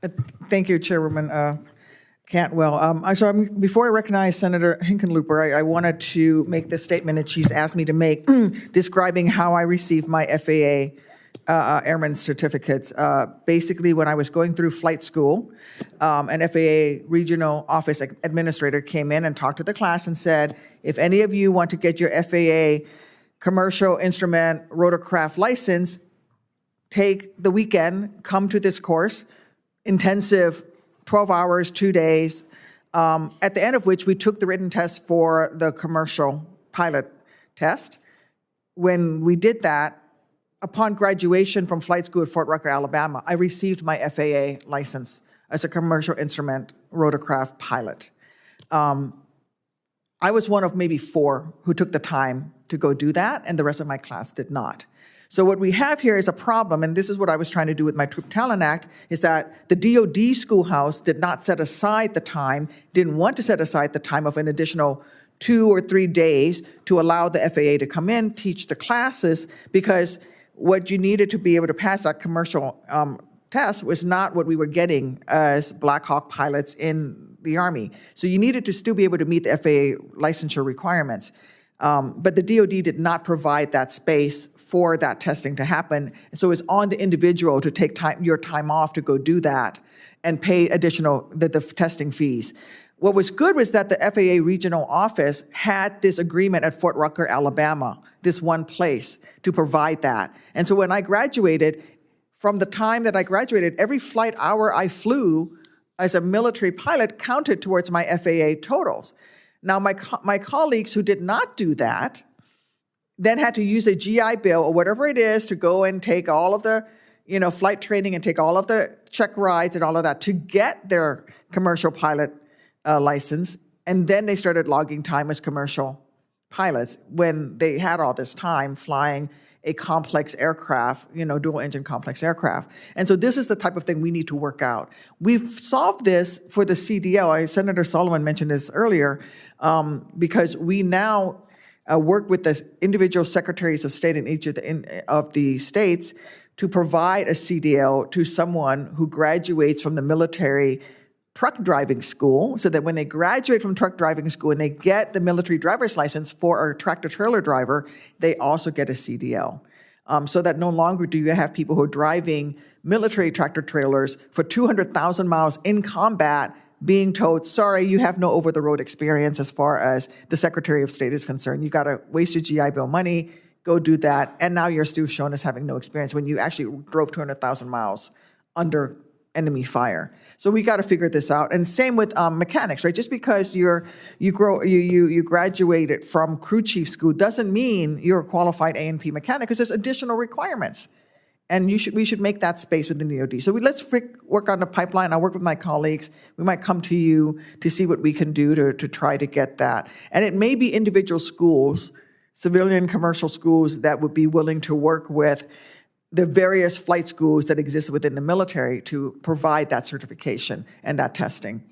Uh, Thank you, Chairwoman Cantwell. Before I recognize Senator Hickenlooper, I wanted to make this statement that she's asked me to make describing how I received my FAA airman certificates. Basically, when I was going through flight school, an FAA regional office administrator came in and talked to the class and said, if any of you want to get your FAA commercial instrument rotorcraft license, take the weekend, come to this course, intensive 12 hours, 2 days, at the end of which we took the written test for the commercial pilot test. When we did that, upon graduation from flight school at Fort Rucker, Alabama, I received my FAA license as a commercial instrument rotorcraft pilot. I was one of maybe 4 who took the time to go do that, and the rest of my class did not. So what we have here is a problem, and this is what I was trying to do with my Troop Talent Act, is that the DoD schoolhouse did not set aside the time, didn't want to set aside the time of an additional 2 or 3 days to allow the FAA to come in, teach the classes, because what you needed to be able to pass that commercial test was not what we were getting as Black Hawk pilots in the Army. So you needed to still be able to meet the FAA licensure requirements. But the DoD did not provide that space for that testing to happen. And so it's on the individual to take your time off to go do that and pay additional the testing fees. What was good was that the FAA regional office had this agreement at Fort Rucker, Alabama, this one place to provide that. And so when I graduated, from the time that I graduated, every flight hour I flew as a military pilot counted towards my FAA totals. Now, my colleagues who did not do that then had to use a GI Bill or whatever it is to go and take all of the, flight training and take all of the check rides and all of that to get their commercial pilot license. And then they started logging time as commercial pilots when they had all this time flying a complex aircraft, dual engine complex aircraft. And so this is the type of thing we need to work out. We've solved this for the CDL. Senator Solomon mentioned this earlier, because we now work with the individual secretaries of state in each of the states to provide a CDL to someone who graduates from the military truck driving school, so that when they graduate from truck driving school and they get the military driver's license for a tractor trailer driver, they also get a CDL. So that no longer do you have people who are driving military tractor trailers for 200,000 miles in combat being told, sorry, you have no over-the-road experience as far as the Secretary of State is concerned. You got to waste your GI Bill money, go do that, and now you're still shown as having no experience when you actually drove 200,000 miles under enemy fire. So we got to figure this out. And same with mechanics, right? Just because you graduated from crew chief school doesn't mean you're a qualified A&P mechanic, because there's additional requirements. And we should make that space within the DoD. So let's work on the pipeline. I'll work with my colleagues. We might come to you to see what we can do to try to get that. And it may be individual schools, civilian commercial schools, that would be willing to work with the various flight schools that exist within the military to provide that certification and that testing.